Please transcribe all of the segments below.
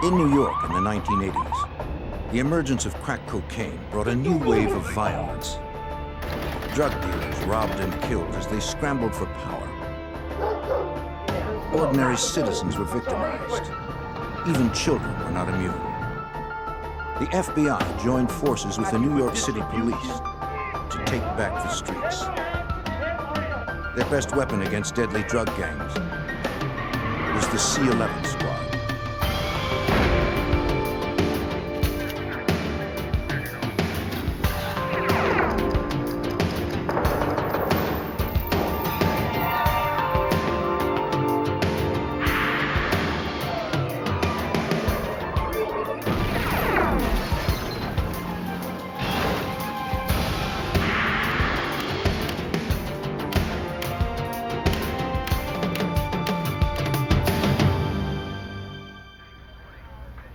In New York in the 1980s, the emergence of crack cocaine brought a new wave of violence. Drug dealers robbed and killed as they scrambled for power. Ordinary citizens were victimized. Even children were not immune. The FBI joined forces with the New York City police to take back the streets. Their best weapon against deadly drug gangs was the C-11 squad.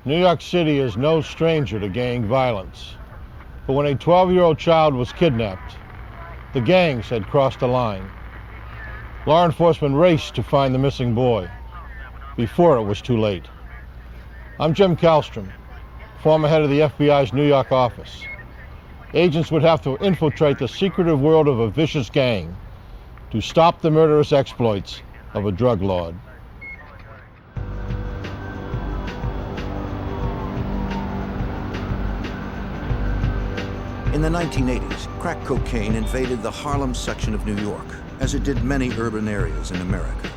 New York City is no stranger to gang violence. But when a 12-year-old child was kidnapped, the gangs had crossed a line. Law enforcement raced to find the missing boy before it was too late. I'm Jim Kallstrom, former head of the FBI's New York office. Agents would have to infiltrate the secretive world of a vicious gang to stop the murderous exploits of a drug lord. In the 1980s, crack cocaine invaded the Harlem section of New York, as it did many urban areas in America.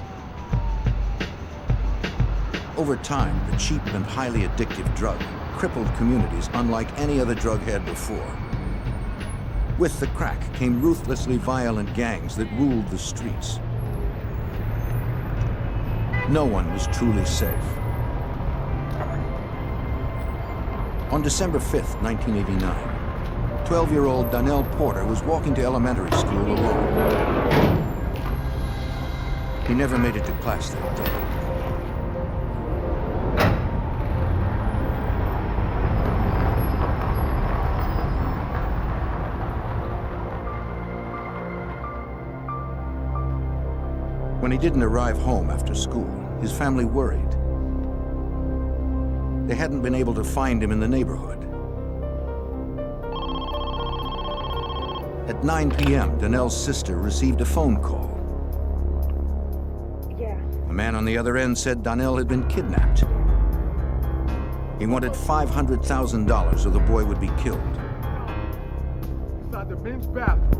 Over time, the cheap and highly addictive drug crippled communities unlike any other drug had before. With the crack came ruthlessly violent gangs that ruled the streets. No one was truly safe. On December 5th, 1989, 12-year-old Donnell Porter was walking to elementary school alone. He never made it to class that day. When he didn't arrive home after school, his family worried. They hadn't been able to find him in the neighborhood. At 9 p.m., Donnell's sister received a phone call. Yeah. A man on the other end said Donnell had been kidnapped. He wanted $500,000 or the boy would be killed. Inside the men's bathroom.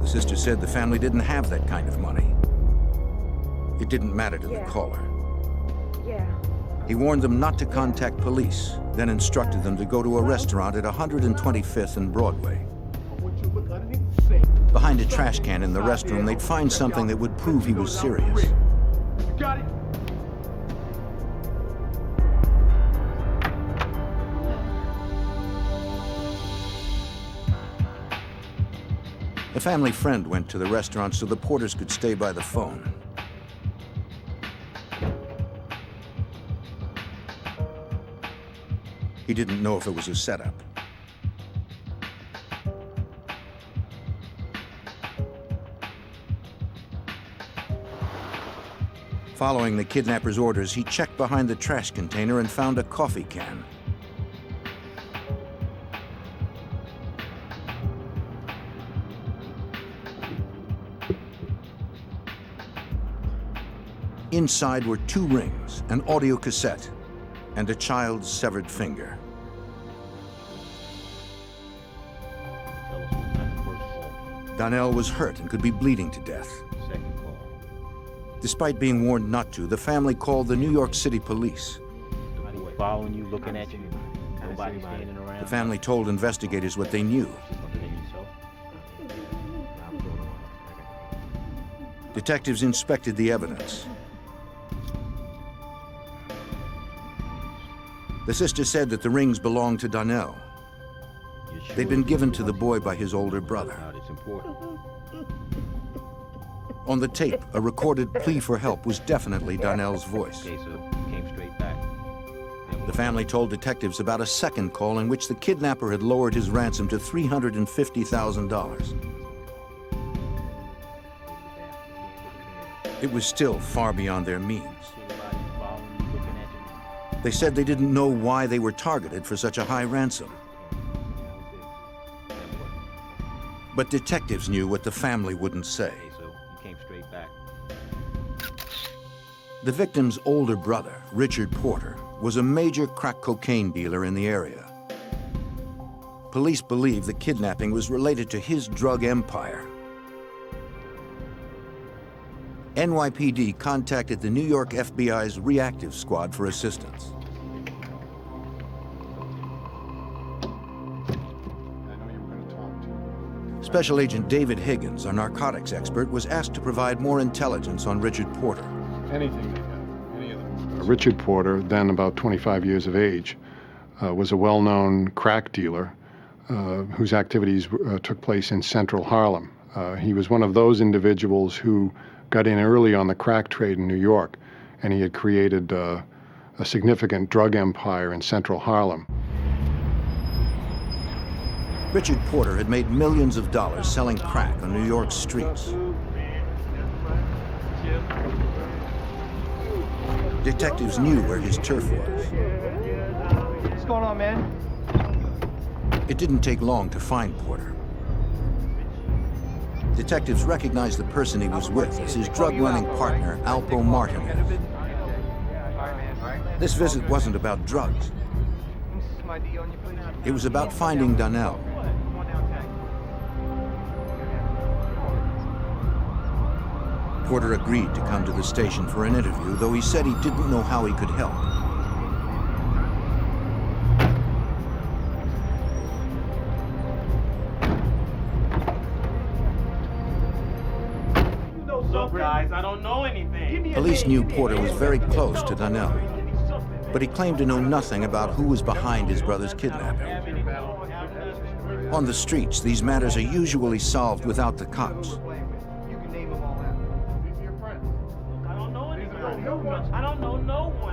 The sister said the family didn't have that kind of money. It didn't matter to the caller. Yeah. He warned them not to contact police, then instructed them to go to a restaurant at 125th and Broadway. Behind a trash can in the restroom, they'd find something that would prove he was serious. You got it? A family friend went to the restaurant so the Porters could stay by the phone. He didn't know if it was a setup. Following the kidnapper's orders, he checked behind the trash container and found a coffee can. Inside were 2 rings, an audio cassette, and a child's severed finger. Donnell was hurt and could be bleeding to death. Despite being warned not to, the family called the New York City police. Following you, looking at you, nobody standing around. The family told investigators what they knew. Detectives inspected the evidence. The sister said that the rings belonged to Donnell. They'd been given to the boy by his older brother. On the tape, a recorded plea for help was definitely Donnell's voice. The family told detectives about a second call in which the kidnapper had lowered his ransom to $350,000. It was still far beyond their means. They said they didn't know why they were targeted for such a high ransom. But detectives knew what the family wouldn't say. So you came straight back. The victim's older brother, Richard Porter, was a major crack cocaine dealer in the area. Police believe the kidnapping was related to his drug empire. NYPD contacted the New York FBI's reactive squad for assistance. Special Agent David Higgins, a narcotics expert, was asked to provide more intelligence on Richard Porter. Anything they have, any of them. Richard Porter, then about 25 years of age, was a well-known crack dealer whose activities took place in central Harlem. He was one of those individuals who got in early on the crack trade in New York, and he had created a significant drug empire in central Harlem. Richard Porter had made millions of dollars selling crack on New York's streets. Detectives knew where his turf was. What's going on, man? It didn't take long to find Porter. Detectives recognized the person he was with as his drug-running partner, Alpo Martinez. This visit wasn't about drugs. It was about finding Donnell. Porter agreed to come to the station for an interview, though he said he didn't know how he could help. Look, guys, I don't know anything. Police knew Porter was very close to Donnell, but he claimed to know nothing about who was behind his brother's kidnapping. On the streets, these matters are usually solved without the cops.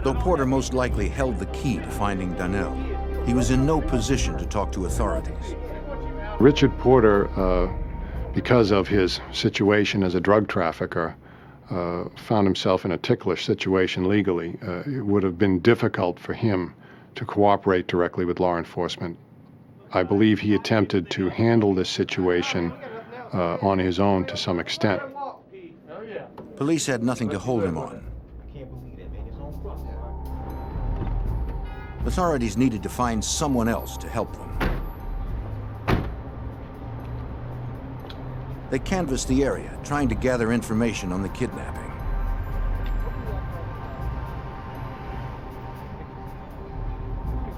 Though Porter most likely held the key to finding Donnell, he was in no position to talk to authorities. Richard Porter, because of his situation as a drug trafficker, found himself in a ticklish situation legally. It would have been difficult for him to cooperate directly with law enforcement. I believe he attempted to handle this situation on his own to some extent. Police had nothing to hold him on. Authorities needed to find someone else to help them. They canvassed the area, trying to gather information on the kidnapping.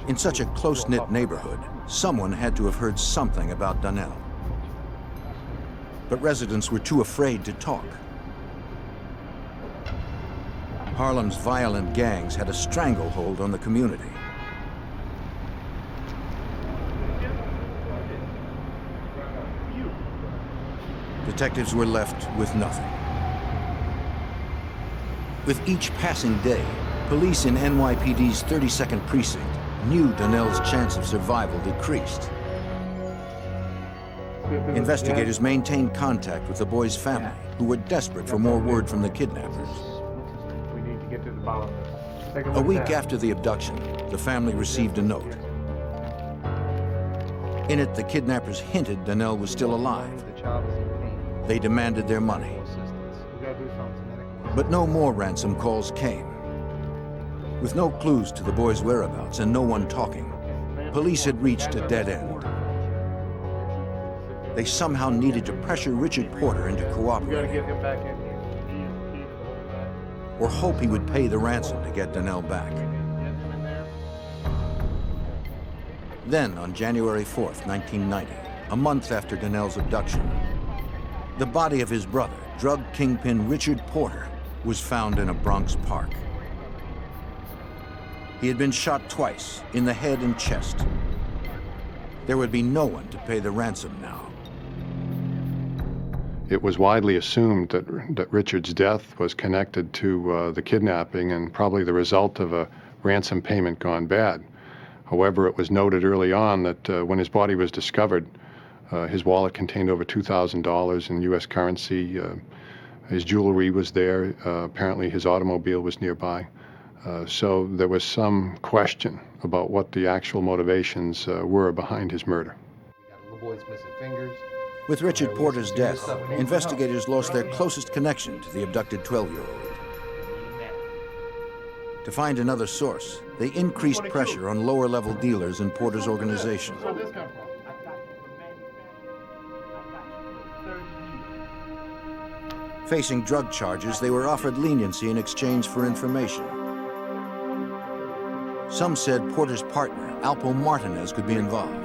In such a close-knit neighborhood, someone had to have heard something about Donnell. But residents were too afraid to talk. Harlem's violent gangs had a stranglehold on the community. Detectives were left with nothing. With each passing day, police in NYPD's 32nd precinct knew Donnell's chance of survival decreased. Investigators maintained contact with the boy's family, who were desperate for more word from the kidnappers. We need to get to the bottom of this. A week after the abduction, the family received a note. In it, the kidnappers hinted Donnell was still alive. They demanded their money. But no more ransom calls came. With no clues to the boy's whereabouts and no one talking, police had reached a dead end. They somehow needed to pressure Richard Porter into cooperating, or hope he would pay the ransom to get Donnell back. Then, on January 4th, 1990, a month after Donnell's abduction, the body of his brother, drug kingpin Richard Porter, was found in a Bronx park. He had been shot twice, in the head and chest. There would be no one to pay the ransom now. It was widely assumed that Richard's death was connected to the kidnapping and probably the result of a ransom payment gone bad. However, it was noted early on that when his body was discovered, his wallet contained over $2,000 in U.S. currency. His jewelry was there. Apparently his automobile was nearby. So there was some question about what the actual motivations were behind his murder. With Richard Porter's death, investigators lost their closest connection to the abducted 12-year-old. To find another source, they increased pressure on lower-level dealers in Porter's organization. Facing drug charges, they were offered leniency in exchange for information. Some said Porter's partner, Alpo Martinez, could be involved.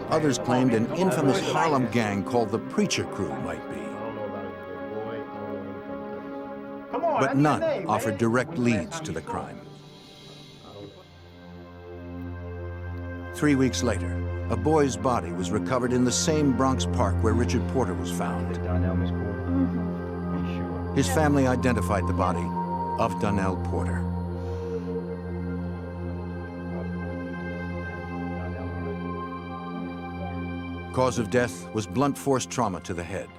Others claimed an infamous Harlem gang called the Preacher Crew might be. But none offered direct leads to the crime. 3 weeks later, a boy's body was recovered in the same Bronx park where Richard Porter was found. His family identified the body of Donnell Porter. Cause of death was blunt force trauma to the head.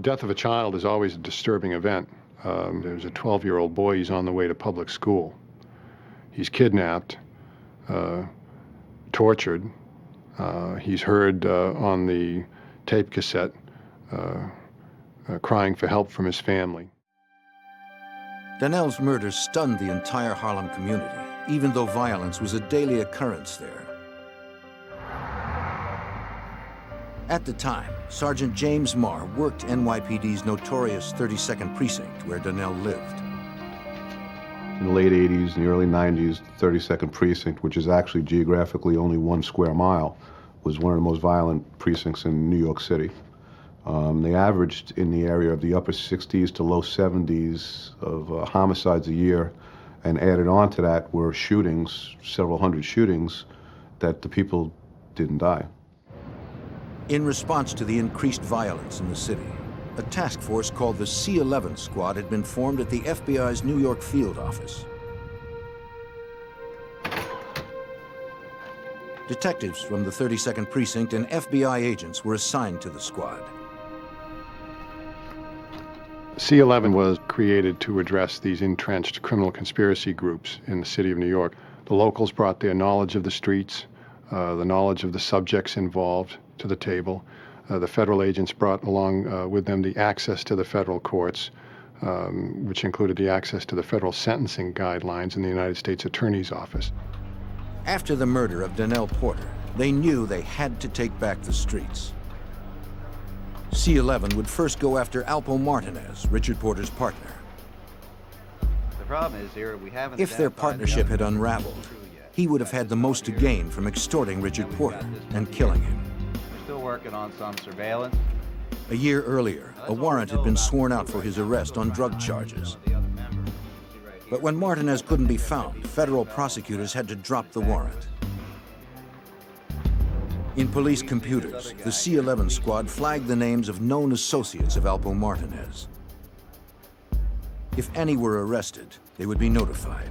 Death of a child is always a disturbing event. There's a 12-year-old boy, he's on the way to public school. He's kidnapped, tortured. He's heard on the tape cassette crying for help from his family. Donnell's murder stunned the entire Harlem community, even though violence was a daily occurrence there. At the time, Sergeant James Marr worked NYPD's notorious 32nd Precinct, where Donnell lived. In the late 80s and the early 90s, the 32nd Precinct, which is actually geographically only 1 square mile, was one of the most violent precincts in New York City. They averaged in the area of the upper 60s to low 70s of homicides a year, and added on to that were shootings, several hundred shootings, that the people didn't die. In response to the increased violence in the city, a task force called the C-11 squad had been formed at the FBI's New York field office. Detectives from the 32nd Precinct and FBI agents were assigned to the squad. C-11 was created to address these entrenched criminal conspiracy groups in the city of New York. The locals brought their knowledge of the streets, the knowledge of the subjects involved to the table. The federal agents brought along with them the access to the federal courts, which included the access to the federal sentencing guidelines in the United States Attorney's Office. After the murder of Donnell Porter, they knew they had to take back the streets. C-11 would first go after Alpo Martinez, Richard Porter's partner. The problem is here, we haven't if their partnership had unraveled, he would have had the most to gain from extorting Richard Porter and killing him. We're still working on some surveillance. A year earlier, a warrant had been sworn out for his arrest on drug charges. But when Martinez couldn't be found, federal prosecutors had to drop the warrant. In police computers, the C-11 squad flagged the names of known associates of Alpo Martinez. If any were arrested, they would be notified.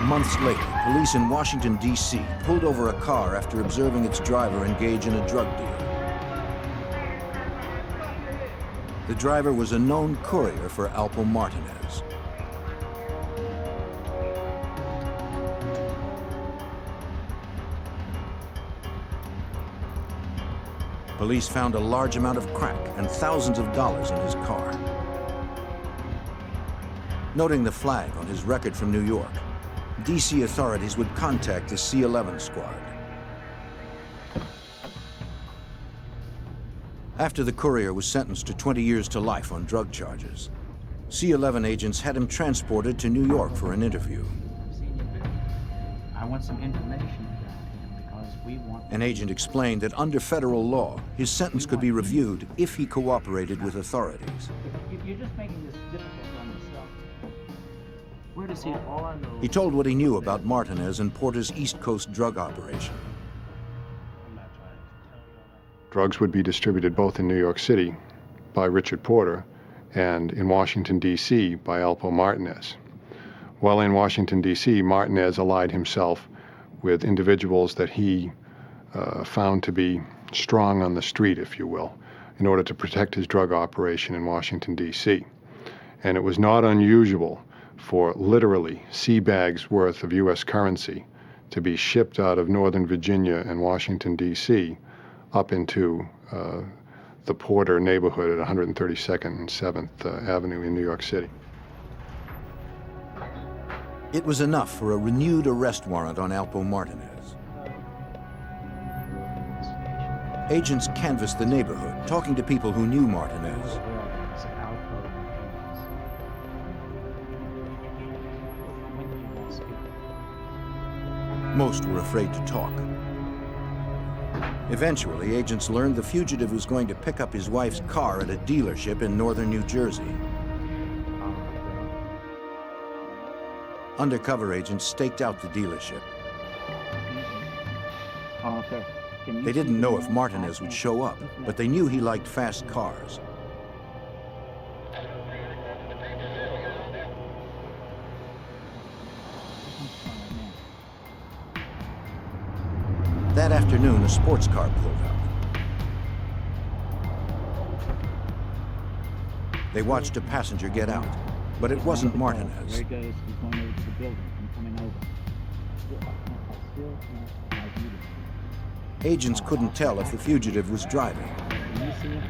Months later, police in Washington, D.C. pulled over a car after observing its driver engage in a drug deal. The driver was a known courier for Alpo Martinez. Police found a large amount of crack and thousands of dollars in his car. Noting the flag on his record from New York, D.C. authorities would contact the C-11 squad. After the courier was sentenced to 20 years to life on drug charges, C-11 agents had him transported to New York for an interview. I want some information about him because we want... An agent explained that under federal law, his sentence could be reviewed if he cooperated with authorities. You're just making this difficult on yourself. Where does he... All I know... He told what he knew about Martinez and Porter's East Coast drug operation. Drugs would be distributed both in New York City by Richard Porter and in Washington, D.C. by Alpo Martinez. While in Washington, D.C., Martinez allied himself with individuals that he found to be strong on the street, if you will, in order to protect his drug operation in Washington, D.C. And it was not unusual for literally sea bags worth of U.S. currency to be shipped out of Northern Virginia and Washington, D.C. up into the Porter neighborhood at 132nd and 7th Avenue in New York City. It was enough for a renewed arrest warrant on Alpo Martinez. Agents canvassed the neighborhood, talking to people who knew Martinez. Most were afraid to talk. Eventually, agents learned the fugitive was going to pick up his wife's car at a dealership in northern New Jersey. Undercover agents staked out the dealership. They didn't know if Martinez would show up, but they knew he liked fast cars. That afternoon, a sports car pulled up. They watched a passenger get out, but it wasn't Martinez. There he goes. He's going over to the building. I'm coming over. Agents couldn't tell if the fugitive was driving. Can you see him?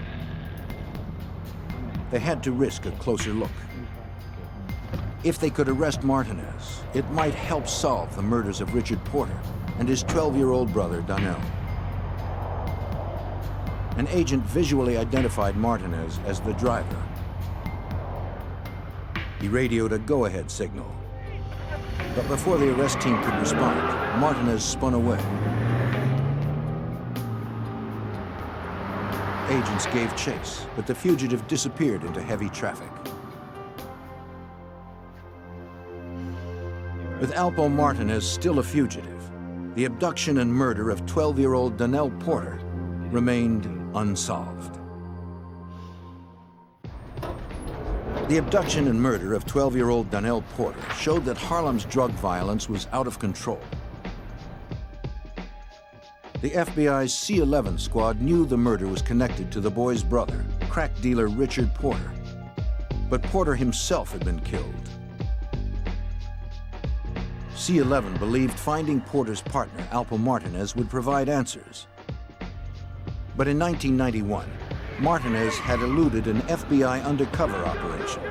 They had to risk a closer look. If they could arrest Martinez, it might help solve the murders of Richard Porter and his 12-year-old brother, Donnell. An agent visually identified Martinez as the driver. He radioed a go-ahead signal. But before the arrest team could respond, Martinez spun away. Agents gave chase, but the fugitive disappeared into heavy traffic. With Alpo Martinez still a fugitive, the abduction and murder of 12-year-old Donnell Porter remained unsolved. The abduction and murder of 12-year-old Donnell Porter showed that Harlem's drug violence was out of control. The FBI's C-11 squad knew the murder was connected to the boy's brother, crack dealer Richard Porter. But Porter himself had been killed. C-11 believed finding Porter's partner, Alpo Martinez, would provide answers. But in 1991, Martinez had eluded an FBI undercover operation.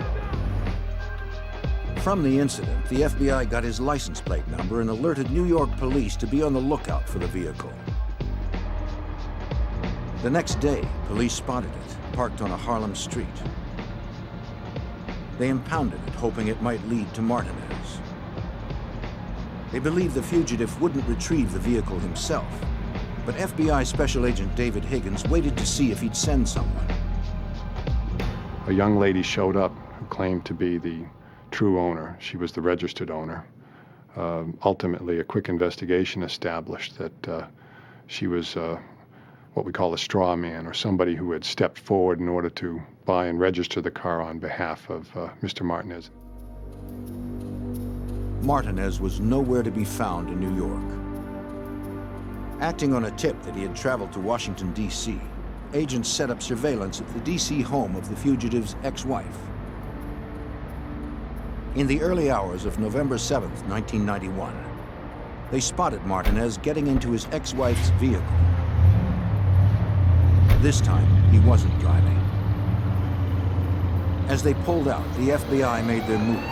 From the incident, the FBI got his license plate number and alerted New York police to be on the lookout for the vehicle. The next day, police spotted it, parked on a Harlem street. They impounded it, hoping it might lead to Martinez. They believed the fugitive wouldn't retrieve the vehicle himself, but FBI Special Agent David Higgins waited to see if he'd send someone. A young lady showed up who claimed to be the true owner. She was the registered owner. Ultimately, a quick investigation established that she was what we call a straw man, or somebody who had stepped forward in order to buy and register the car on behalf of Mr. Martinez. Martinez was nowhere to be found in New York. Acting on a tip that he had traveled to Washington, D.C., agents set up surveillance at the D.C. home of the fugitive's ex-wife. In the early hours of November 7th, 1991, they spotted Martinez getting into his ex-wife's vehicle. This time, he wasn't driving. As they pulled out, the FBI made their move.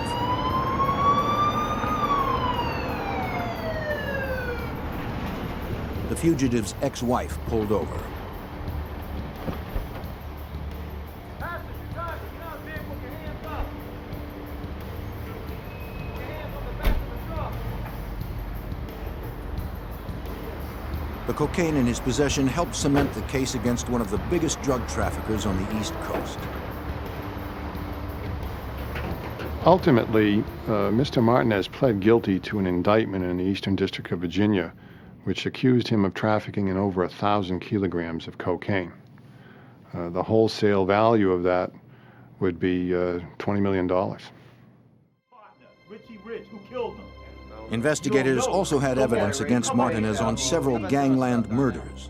The fugitive's ex-wife pulled over. The cocaine in his possession helped cement the case against one of the biggest drug traffickers on the East Coast. Ultimately, Mr. Martinez pled guilty to an indictment in the Eastern District of Virginia, which accused him of trafficking in over 1,000 kilograms of cocaine. The wholesale value of that would be $20 million. Richie Rich, who killed him? Investigators also had evidence against Martinez on several gangland murders.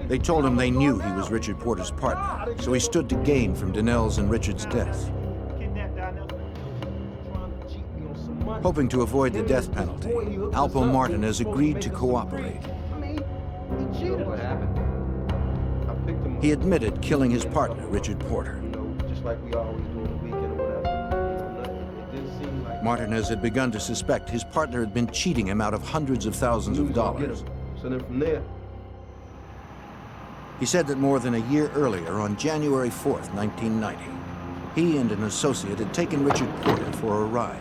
They told him they knew he was Richard Porter's partner, so he stood to gain from Donnell's and Richard's death. Hoping to avoid the death penalty, Alpo Martinez agreed to cooperate. What happened? He admitted killing his partner, Richard Porter. Just like we always do on the weekend or whatever. It didn't seem like Martinez had begun to suspect his partner had been cheating him out of hundreds of thousands of dollars. So then from there, He said that more than a year earlier, on January 4th, 1990, he and an associate had taken Richard Porter for a ride.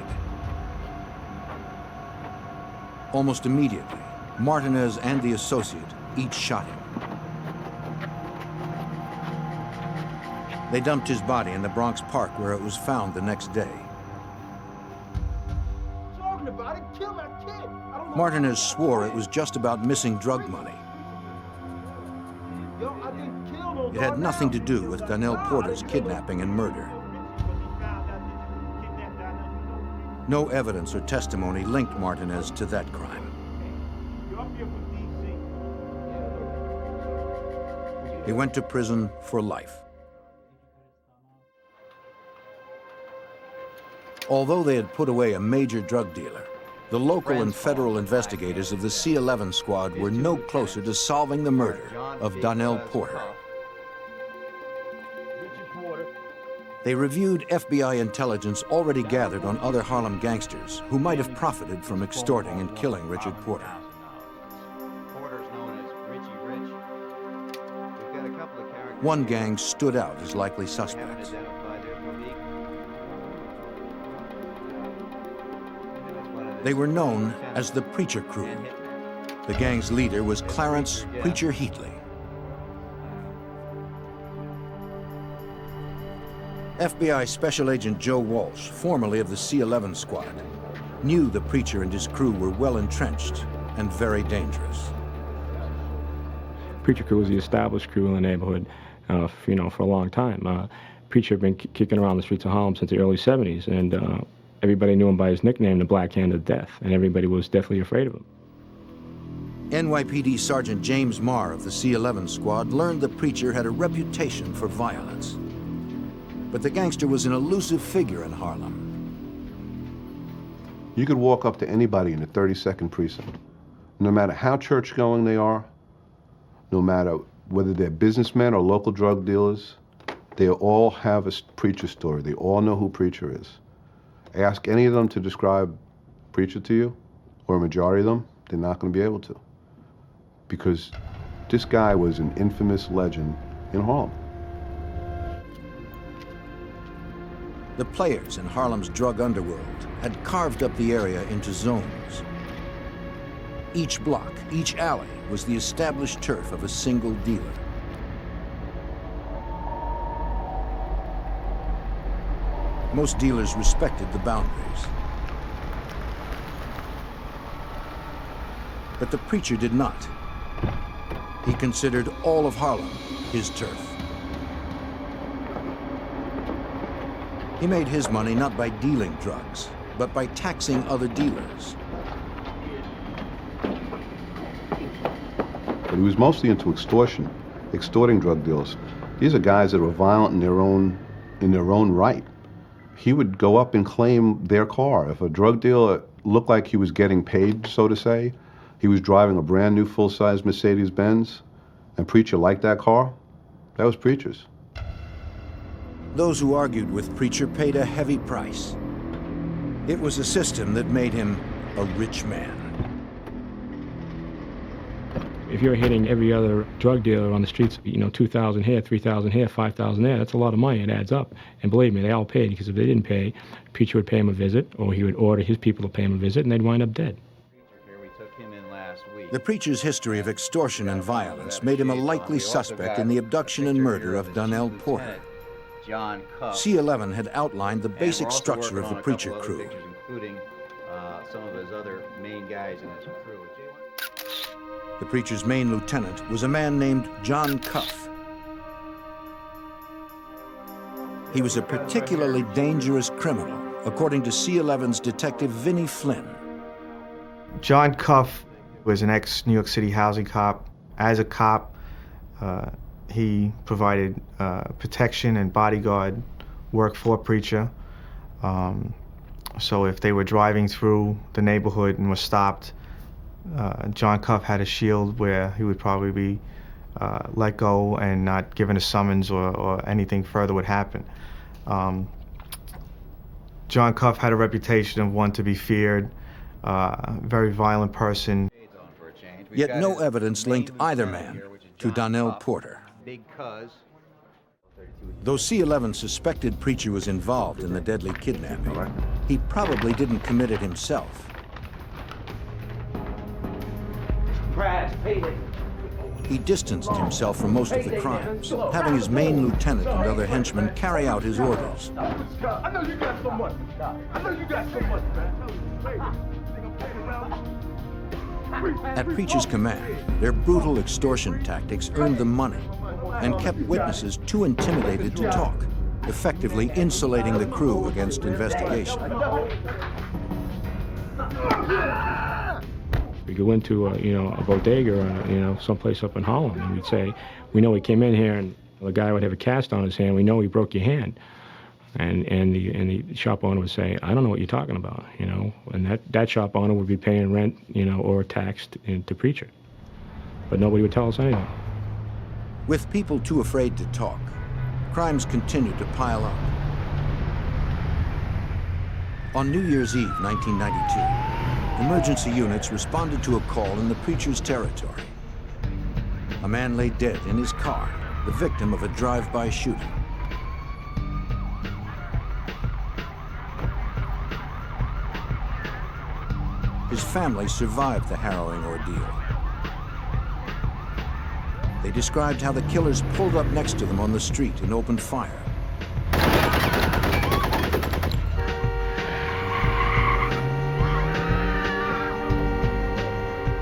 Almost immediately, Martinez and the associate each shot him. They dumped his body in the Bronx Park, where it was found the next day. talking about it, kill my kid. I don't know. Martinez swore it was just about missing drug money. Yo, I didn't kill no It had dog. nothing to do with Donnell Porter's kidnapping and murder. No evidence or testimony linked Martinez to that crime. He went to prison for life. Although they had put away a major drug dealer, the local and federal investigators of the C-11 squad were no closer to solving the murder of Donnell Porter. They reviewed FBI intelligence already gathered on other Harlem gangsters who might have profited from extorting and killing Richard Porter. Porter's known as Richie Rich. We've got a couple of characters. One gang stood out as likely Haven't suspects. identified their physique. They were known as the Preacher Crew. The gang's leader was Clarence "Preacher" Heatley. FBI Special Agent Joe Walsh, formerly of the C-11 squad, knew the Preacher and his crew were well entrenched and very dangerous. Preacher Crew was the established crew in the neighborhood, for a long time. Preacher had been kicking around the streets of Harlem since the early 70s, and everybody knew him by his nickname, the Black Hand of Death, and everybody was definitely afraid of him. NYPD Sergeant James Marr of the C-11 squad learned the Preacher had a reputation for violence. But the gangster was an elusive figure in Harlem. You could walk up to anybody in the 32nd precinct, no matter how church-going they are, no matter whether they're businessmen or local drug dealers, they all have a Preacher story. They all know who Preacher is. Ask any of them to describe Preacher to you, or a majority of them, they're not going to be able to. Because this guy was an infamous legend in Harlem. The players in Harlem's drug underworld had carved up the area into zones. Each block, each alley was the established turf of a single dealer. Most dealers respected the boundaries. But the Preacher did not. He considered all of Harlem his turf. He made his money not by dealing drugs, but by taxing other dealers. But he was mostly into extortion, extorting drug dealers. These are guys that were violent in their own right. He would go up and claim their car. If a drug dealer looked like he was getting paid, so to say, he was driving a brand new full-size Mercedes-Benz, and Preacher liked that car, that was Preacher's. Those who argued with Preacher paid a heavy price. It was a system that made him a rich man. If you're hitting every other drug dealer on the streets, 2,000 here, 3,000 here, 5,000 there, that's a lot of money. It adds up. And believe me, they all paid, because if they didn't pay, Preacher would pay him a visit, or he would order his people to pay him a visit, and they'd wind up dead. Here, we took him in last week. The Preacher's history of extortion and violence made him a likely suspect in the abduction and murder of Donnell Porter. John Cuff. C-11 had outlined the And basic we're also structure working of the on a Preacher couple other crew. pictures, including some of his other main guys in his crew. The Preacher's main lieutenant was a man named John Cuff. He was a particularly dangerous criminal according to C-11's detective Vinnie Flynn. John Cuff was an ex-New York City housing cop. As a cop, he provided protection and bodyguard work for Preacher. So if they were driving through the neighborhood and were stopped, John Cuff had a shield where he would probably be let go and not given a summons or anything further would happen. John Cuff had a reputation of one to be feared, very violent person. Yet no evidence linked either man to Donnell Porter. Though C-11 suspected Preacher was involved in the deadly kidnapping, he probably didn't commit it himself. He distanced himself from most of the crimes, having his main lieutenant and other henchmen carry out his orders. I know you got so much. I know you got so much, man. At Preacher's command, their brutal extortion tactics earned them money and kept witnesses too intimidated to talk, effectively insulating the crew against investigation. We go into a bodega or someplace up in Harlem, and we'd say, we know he came in here, and the guy would have a cast on his hand. We know he broke your hand, and the shop owner would say, I don't know what you're talking about, and that shop owner would be paying rent, or tax to Preacher, but nobody would tell us anything. With people too afraid to talk, crimes continued to pile up. On New Year's Eve, 1992, emergency units responded to a call in the Preacher's territory. A man lay dead in his car, the victim of a drive-by shooting. His family survived the harrowing ordeal. They described how the killers pulled up next to them on the street and opened fire.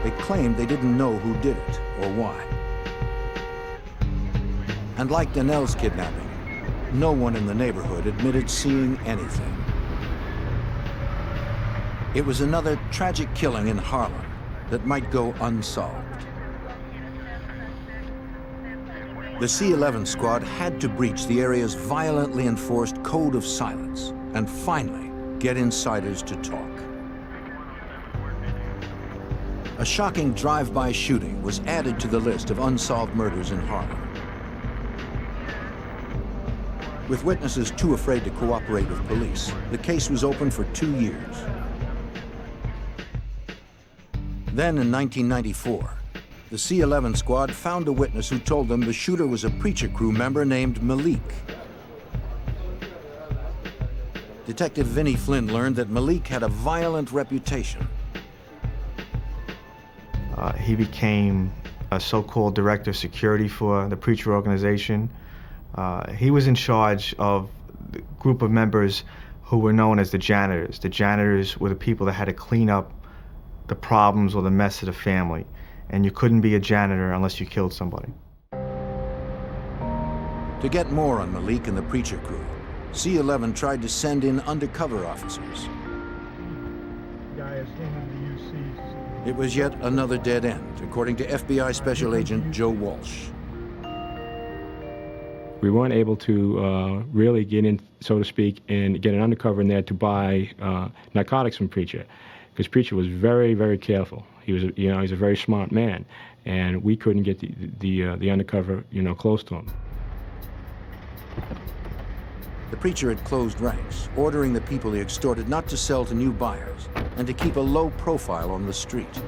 They claimed they didn't know who did it or why. And like Donnell's kidnapping, no one in the neighborhood admitted seeing anything. It was another tragic killing in Harlem that might go unsolved. The C-11 squad had to breach the area's violently enforced code of silence and finally get insiders to talk. A shocking drive-by shooting was added to the list of unsolved murders in Harlem. With witnesses too afraid to cooperate with police, the case was open for 2 years. Then in 1994, the C-11 squad found a witness who told them the shooter was a Preacher crew member named Malik. Detective Vinnie Flynn learned that Malik had a violent reputation. He became a so-called director of security for the Preacher organization. He was in charge of the group of members who were known as the janitors. The janitors were the people that had to clean up the problems or the mess of the family. And you couldn't be a janitor unless you killed somebody. To get more on Malik and the Preacher crew, C-11 tried to send in undercover officers. It was yet another dead end, according to FBI Special Agent Joe Walsh. We weren't able to really get in, so to speak, and get an undercover in there to buy narcotics from Preacher, because Preacher was very, very careful. He was, he's a very smart man, and we couldn't get the undercover, close to him. The Preacher had closed ranks, ordering the people he extorted not to sell to new buyers and to keep a low profile on the street.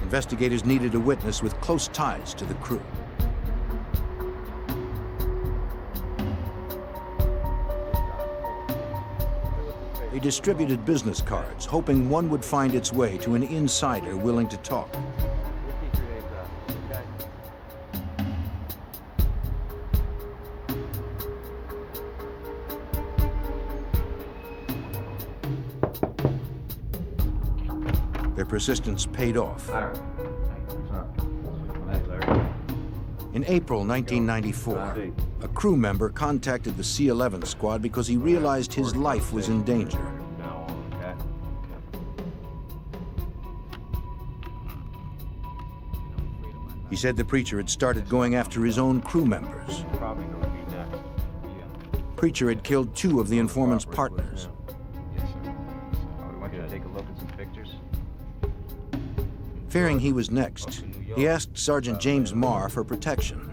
Investigators needed a witness with close ties to the crew. They distributed business cards, hoping one would find its way to an insider willing to talk. Their persistence paid off. In April 1994, a crew member contacted the C-11 squad because he realized his life was in danger. He said the preacher had started going after his own crew members. Preacher had killed 2 of the informant's partners. Fearing he was next, he asked Sergeant James Marr for protection.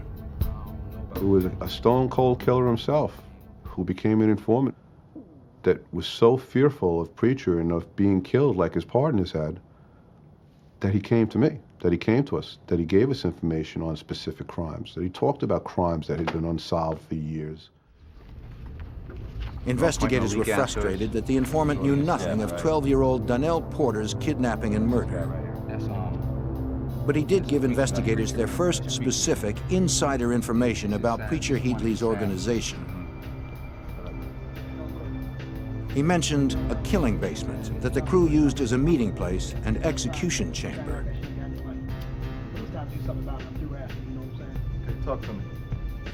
Who was a stone-cold killer himself, who became an informant, that was so fearful of Preacher and of being killed like his partners had, that he came to me, that he came to us, that he gave us information on specific crimes, that he talked about crimes that had been unsolved for years. Investigators were frustrated that the informant knew nothing of 12-year-old Donnell Porter's kidnapping and murder. But he did give investigators their first specific insider information about Preacher Heatley's organization. He mentioned a killing basement that the crew used as a meeting place and execution chamber.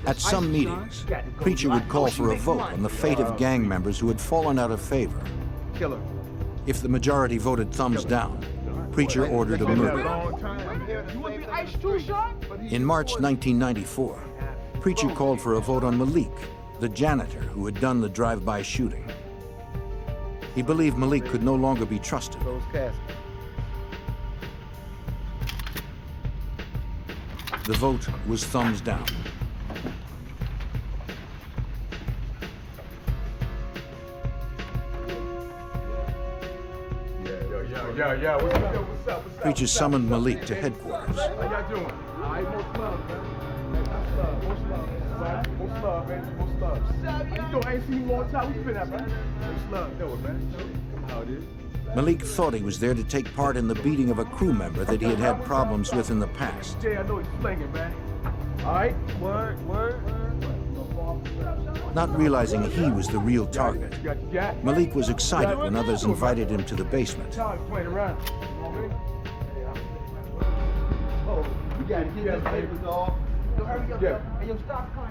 At some meetings, Preacher would call for a vote on the fate of gang members who had fallen out of favor. If the majority voted thumbs down, Preacher ordered a murder. In March 1994, Preacher called for a vote on Malik, the janitor who had done the drive-by shooting. He believed Malik could no longer be trusted. The vote was thumbs down. Yeah, what's up? Preacher summoned Malik to headquarters. How y'all doing? All right, most love, man. Most love, man. Most love. You know, I ain't seen you all the time. What you been at, man? Most love. Know it, man. How it is. Malik thought he was there to take part in the beating of a crew member that he had had problems with in the past. Jay, I know he's slinging, man. All right, word. Not realizing he was the real target, Malik was excited when others invited him to the basement.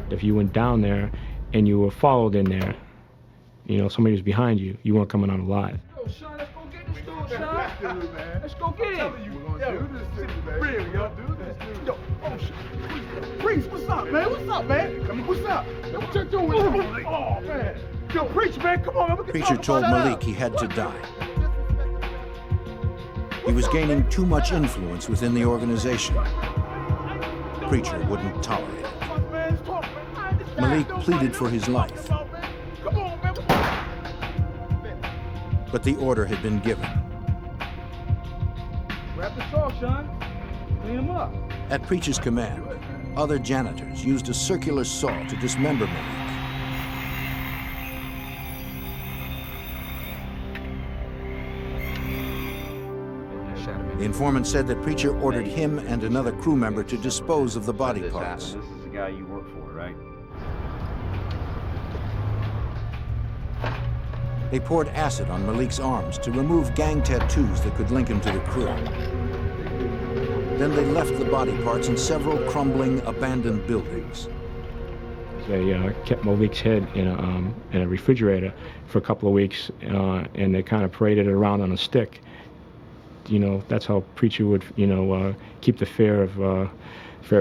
If you went down there and you were followed in there, you know, somebody was behind you, you weren't coming out alive. Yo, Sean, let's go get this dude, Sean. Let's go get him. Yo, do this to me, man. Real, yo. Do this to me. Yo, oh, shit. Priest, what's up, man? What's up? What you doing? Oh, man. Yo, Preach, man, come on, man. Preacher told Malik he had to die. He was gaining too much influence within the organization. Preacher wouldn't tolerate it. Malik pleaded for his life. But the order had been given. Grab the saw, Sean. Clean him up. At Preacher's command, other janitors used a circular saw to dismember Malik. The informant said that Preacher ordered him and another crew member to dispose of the body parts. This is the guy you work for, right? They poured acid on Malik's arms to remove gang tattoos that could link him to the crew. Then they left the body parts in several crumbling, abandoned buildings. They kept Malik's head in a refrigerator for a couple of weeks, and they kind of paraded it around on a stick. You know, that's how Preacher would, keep the fear of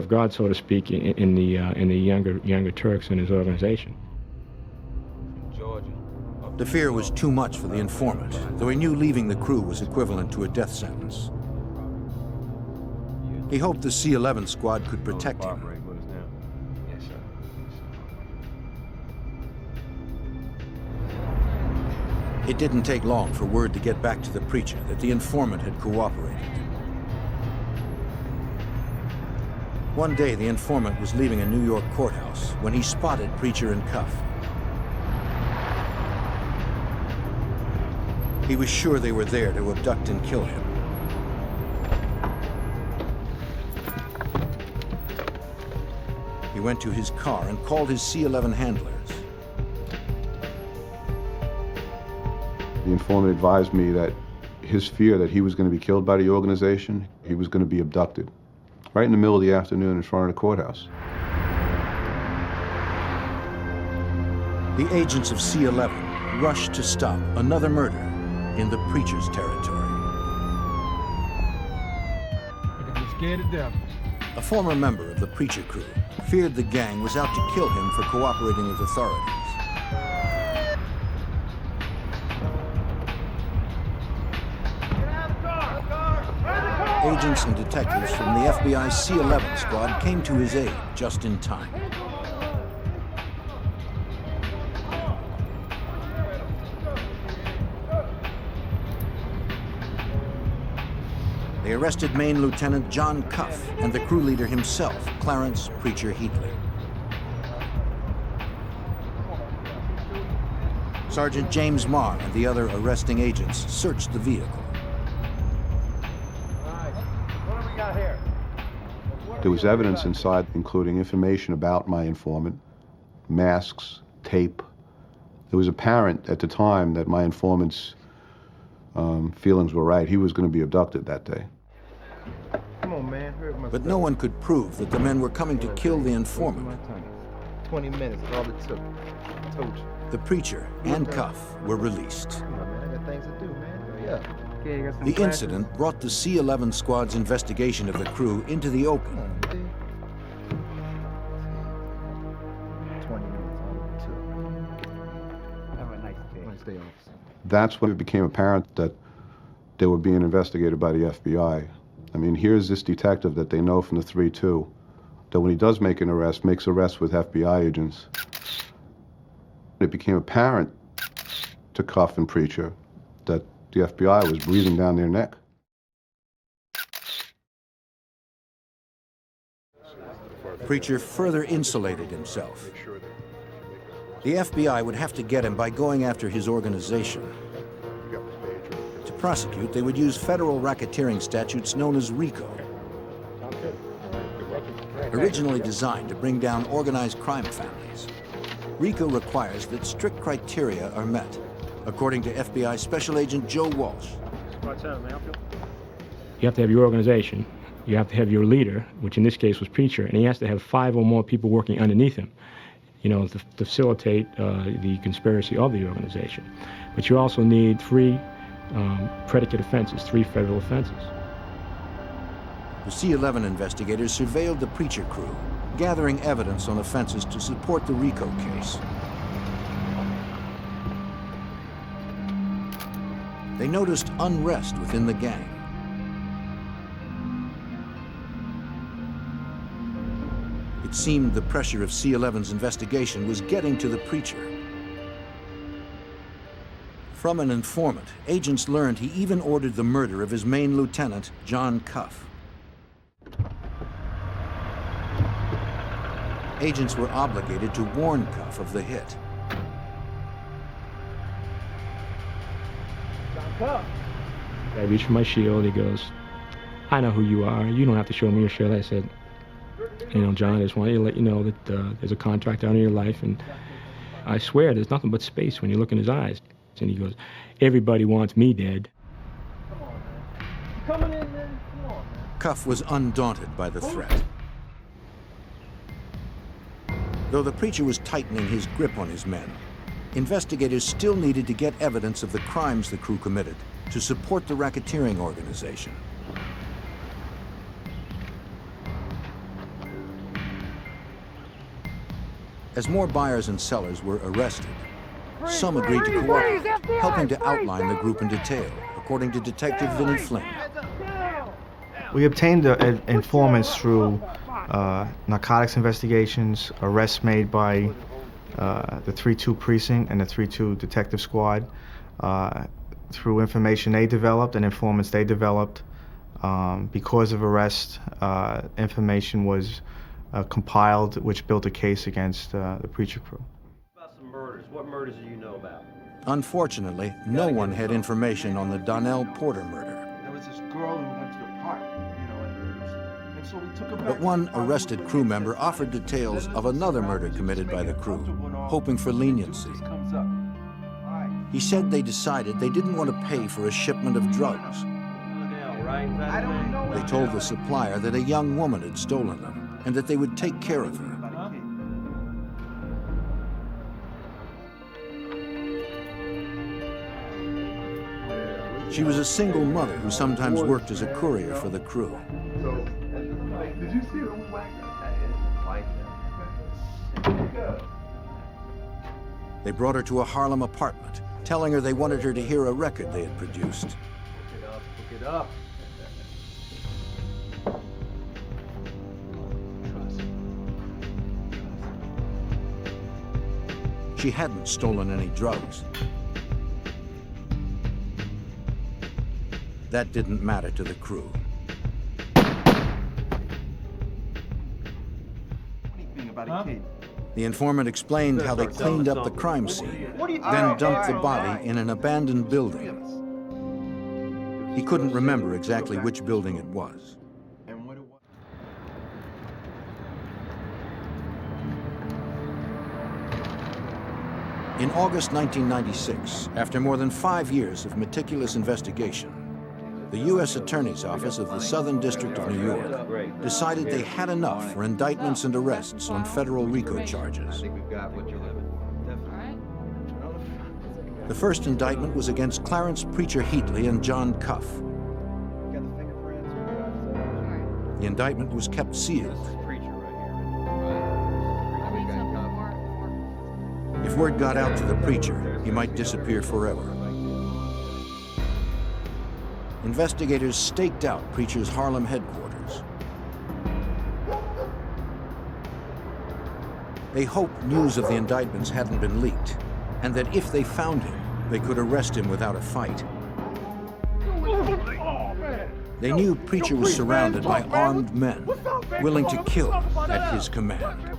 God, so to speak, in the younger Turks in his organization. The fear was too much for the informant, though he knew leaving the crew was equivalent to a death sentence. He hoped the C-11 squad could protect him. It didn't take long for word to get back to the Preacher that the informant had cooperated. One day, the informant was leaving a New York courthouse when he spotted Preacher in cuff. He was sure they were there to abduct and kill him. He went to his car and called his C-11 handlers. The informant advised me that his fear that he was going to be killed by the organization, he was going to be abducted, right in the middle of the afternoon in front of the courthouse. The agents of C-11 rushed to stop another murder in the preacher's territory. I'm scared to death. A former member of the preacher crew feared the gang was out to kill him for cooperating with authorities. Agents and detectives from the FBI C-11 squad came to his aid just in time. They arrested Maine Lieutenant John Cuff and the crew leader himself, Clarence "Preacher" Heatley. Sergeant James Marr and the other arresting agents searched the vehicle. There was evidence inside, including information about my informant, masks, tape. It was apparent at the time that my informant's feelings were right. He was going to be abducted that day. Come on, man. Hurry up, But no one could prove that the men were coming to kill the informant. 20 minutes is all it took. I told you. The preacher and Cuff were released. Come on, man. I got things to do, man. Hurry up. The incident brought the C-11 squad's investigation of the crew into the open. 20 minutes, all it took. Have a nice day. Nice day, officer. That's when it became apparent that they were being investigated by the FBI. I mean, here's this detective that they know from the 3-2, that when he does make an arrest, makes arrests with FBI agents. It became apparent to Cuff and Preacher that the FBI was breathing down their neck. Preacher further insulated himself. The FBI would have to get him by going after his organization. To prosecute, they would use federal racketeering statutes known as RICO. Originally designed to bring down organized crime families, RICO requires that strict criteria are met, according to FBI Special Agent Joe Walsh. You have to have your organization. You have to have your leader, which in this case was Preacher, and he has to have 5 or more people working underneath him, you know, to facilitate the conspiracy of the organization. But you also need 3 predicate offenses, 3 federal offenses. The C-11 investigators surveilled the Preacher crew, gathering evidence on offenses to support the RICO case. They noticed unrest within the gang. It seemed the pressure of C-11's investigation was getting to the Preacher. From an informant, agents learned he even ordered the murder of his Maine lieutenant, John Cuff. Agents were obligated to warn Cuff of the hit. I reached for my shield. He goes, "I know who you are. You don't have to show me your shield." I said, "You know, John, I just wanted to let you know that there's a contract out in your life, and I swear there's nothing but space when you look in his eyes." And he goes, "Everybody wants me dead." Coming in, man. Come on, man. Cuff was undaunted by the threat. Though the Preacher was tightening his grip on his men, investigators still needed to get evidence of the crimes the crew committed to support the racketeering organization. As more buyers and sellers were arrested, some agreed to cooperate, helping to outline the group in detail, according to Detective Vinnie Flynn. We obtained informants through narcotics investigations, arrests made by the 3-2 precinct and the 3-2 detective squad, through information they developed and informants they developed. Because of arrest, information was compiled, which built a case against the Preacher crew. About some murders. What murders do you know about? Unfortunately, no one had information on the Donnell Porter murder. There was this girl who went to the park, you know, and so we took her back. But one arrested crew member offered details of another murder committed by the crew, hoping for leniency. He said they decided they didn't want to pay for a shipment of drugs. They told the supplier that a young woman had stolen them and that they would take care of her. She was a single mother who sometimes worked as a courier for the crew. So, did you see them like that? They brought her to a Harlem apartment, telling her they wanted her to hear a record they had produced. Look it up. She hadn't stolen any drugs. That didn't matter to the crew. The informant explained how they cleaned up the crime scene, then dumped the body in an abandoned building. He couldn't remember exactly which building it was. In August 1996, after more than 5 years of meticulous investigation, the U.S. Attorney's Office of the Southern District of New York decided they had enough for indictments and arrests on federal RICO charges. The first indictment was against Clarence "Preacher" Heatley and John Cuff. The indictment was kept sealed. If word got out to the preacher, he might disappear forever. Investigators staked out Preacher's Harlem headquarters. They hoped news of the indictments hadn't been leaked, and that if they found him, they could arrest him without a fight. They knew Preacher was surrounded by armed men, willing to kill at his command.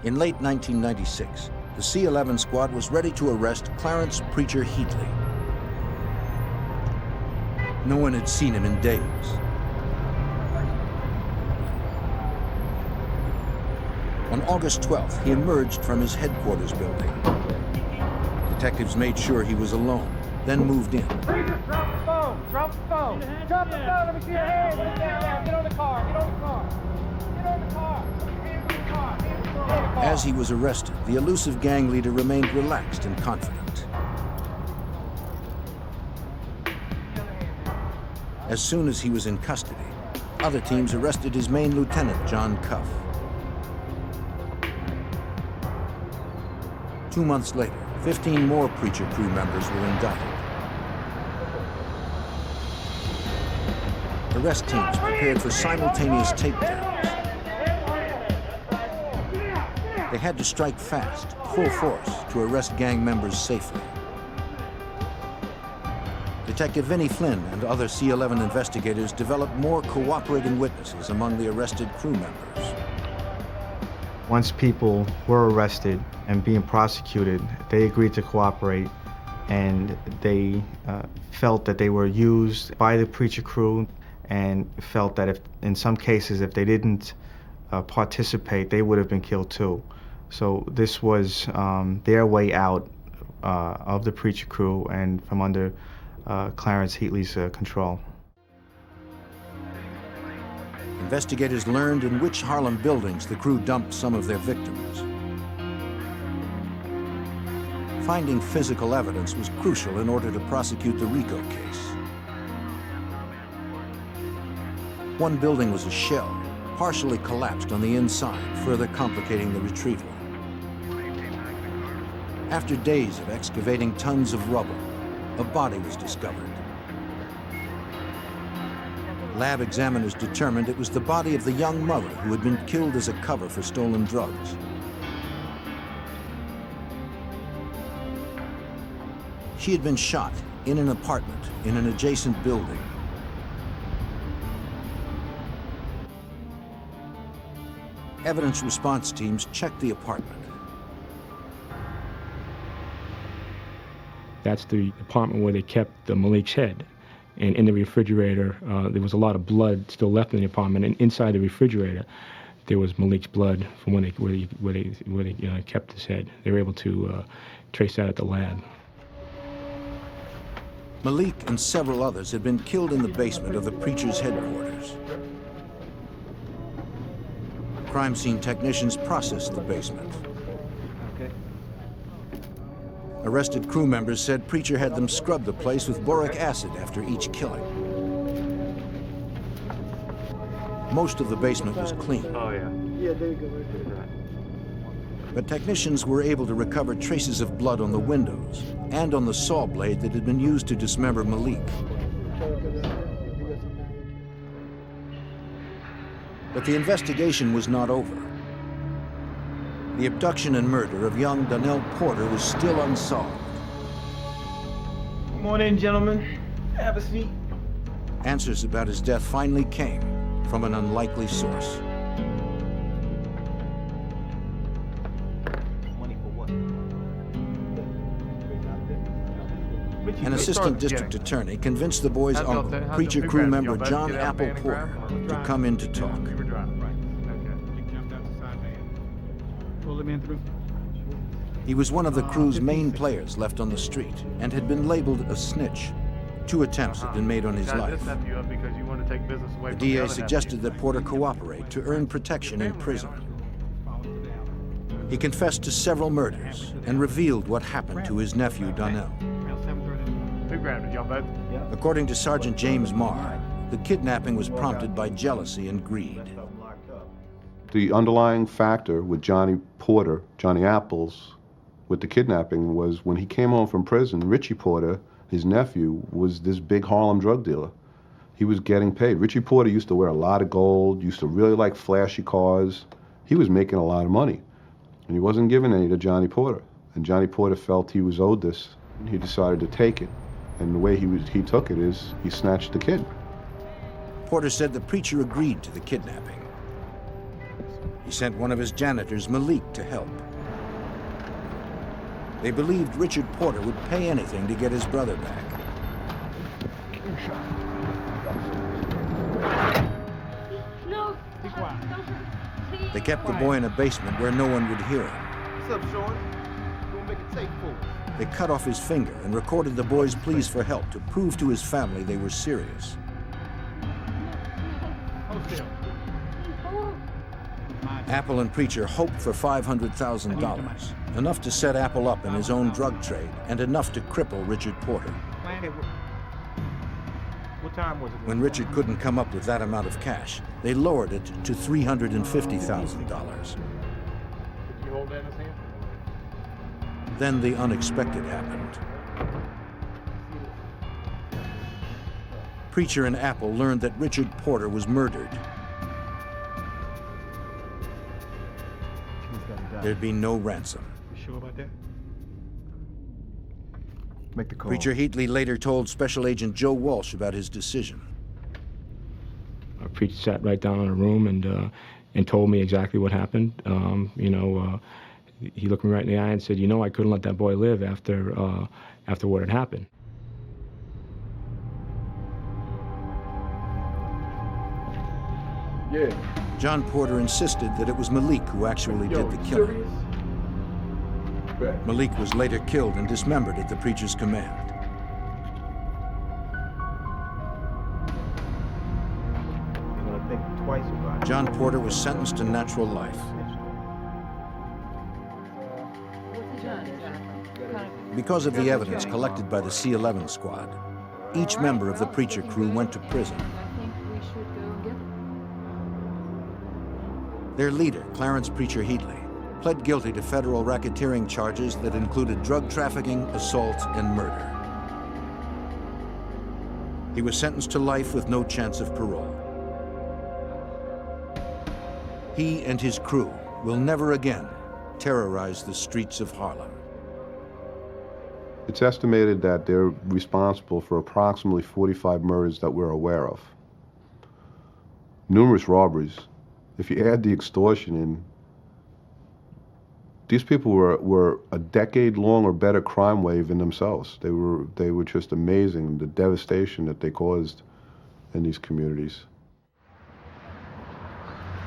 In late 1996, the C-11 squad was ready to arrest Clarence "Preacher" Heatley. No one had seen him in days. On August 12th, he emerged from his headquarters building. Detectives made sure he was alone, then moved in. Drop the phone! Drop the phone! Drop the phone! Let me see your hands! Get down now! Get on the car! Get on the car! Get on the car! Hands on the car! Hands on the car! As he was arrested, the elusive gang leader remained relaxed and confident. As soon as he was in custody, other teams arrested his main lieutenant, John Cuff. 2 months later, 15 more Preacher crew members were indicted. Arrest teams prepared for simultaneous takedowns. They had to strike fast, full force, to arrest gang members safely. Detective Vinnie Flynn and other C-11 investigators developed more cooperating witnesses among the arrested crew members. Once people were arrested and being prosecuted, they agreed to cooperate, and they felt that they were used by the Preacher crew, and felt that if, in some cases, if they didn't participate, they would have been killed too. So this was their way out of the Preacher crew and from under Clarence Heatley's control. Investigators learned in which Harlem buildings the crew dumped some of their victims. Finding physical evidence was crucial in order to prosecute the RICO case. One building was a shell, partially collapsed on the inside, further complicating the retrieval. After days of excavating tons of rubble, a body was discovered. Lab examiners determined it was the body of the young mother who had been killed as a cover for stolen drugs. She had been shot in an apartment in an adjacent building. Evidence response teams checked the apartment. That's the apartment where they kept Malik's head. And in the refrigerator, there was a lot of blood still left in the apartment. And inside the refrigerator, there was Malik's blood from where they kept his head. They were able to trace that at the lab. Malik and several others had been killed in the basement of the Preacher's headquarters. Crime scene technicians processed the basement. Arrested crew members said Preacher had them scrub the place with boric acid after each killing. Most of the basement was clean. Oh, yeah. Yeah, there you go, right there. But technicians were able to recover traces of blood on the windows and on the saw blade that had been used to dismember Malik. But the investigation was not over. The abduction and murder of young Donnell Porter was still unsolved. Come on in, gentlemen. Have a seat. Answers about his death finally came from an unlikely source. An assistant district attorney convinced the boy's uncle, Preacher crew member John Apple Porter, to come in to talk. He was one of the crew's main players left on the street and had been labeled a snitch. 2 attempts had been made on his life. The DA suggested that Porter cooperate to earn protection in prison. He confessed to several murders and revealed what happened to his nephew Donnell. According to Sergeant James Marr, the kidnapping was prompted by jealousy and greed. The underlying factor with Johnny Porter, Johnny Apples, with the kidnapping was when he came home from prison, Richie Porter, his nephew, was this big Harlem drug dealer. He was getting paid. Richie Porter used to wear a lot of gold, used to really like flashy cars. He was making a lot of money, and he wasn't giving any to Johnny Porter. And Johnny Porter felt he was owed this, and he decided to take it. And the way he took it is he snatched the kid. Porter said the Preacher agreed to the kidnapping. He sent one of his janitors, Malik, to help. They believed Richard Porter would pay anything to get his brother back. No. They kept the boy in a basement where no one would hear him. What's up, Sean? Gonna make a tape for us. They cut off his finger and recorded the boy's pleas for help to prove to his family they were serious. Apple and Preacher hoped for $500,000, enough to set Apple up in his own drug trade and enough to cripple Richard Porter. What time was it? When Richard couldn't come up with that amount of cash, they lowered it to $350,000. Did you hold that in his hand? Then the unexpected happened. Preacher and Apple learned that Richard Porter was murdered. There'd be no ransom. You sure about that? Make the call. Preacher Heatley later told Special Agent Joe Walsh about his decision. Preacher sat right down in a room and told me exactly what happened. He looked me right in the eye and said, "You know, I couldn't let that boy live after what had happened." Yeah. John Porter insisted that it was Malik who actually did the killing. Malik was later killed and dismembered at the Preacher's command. You're gonna think twice about it. John Porter was sentenced to natural life. Because of the evidence collected by the C-11 squad, each member of the Preacher crew went to prison. Their leader, Clarence Preacher Heatley, pled guilty to federal racketeering charges that included drug trafficking, assault, and murder. He was sentenced to life with no chance of parole. He and his crew will never again terrorize the streets of Harlem. It's estimated that they're responsible for approximately 45 murders that we're aware of. Numerous robberies. If you add the extortion in, these people were a decade-long or better crime wave in themselves. They were just amazing, the devastation that they caused in these communities.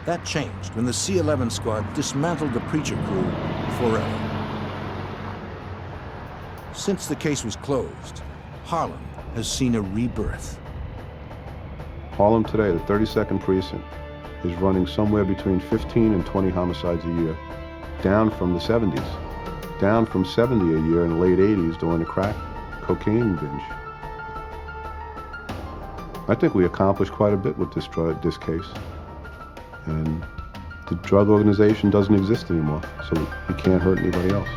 That changed when the C-11 squad dismantled the Preacher crew forever. Since the case was closed, Harlem has seen a rebirth. Harlem today, the 32nd precinct, is running somewhere between 15 and 20 homicides a year, down from the 70s, down from 70 a year in the late 80s during the crack cocaine binge. I think we accomplished quite a bit with this case. And the drug organization doesn't exist anymore, so we can't hurt anybody else.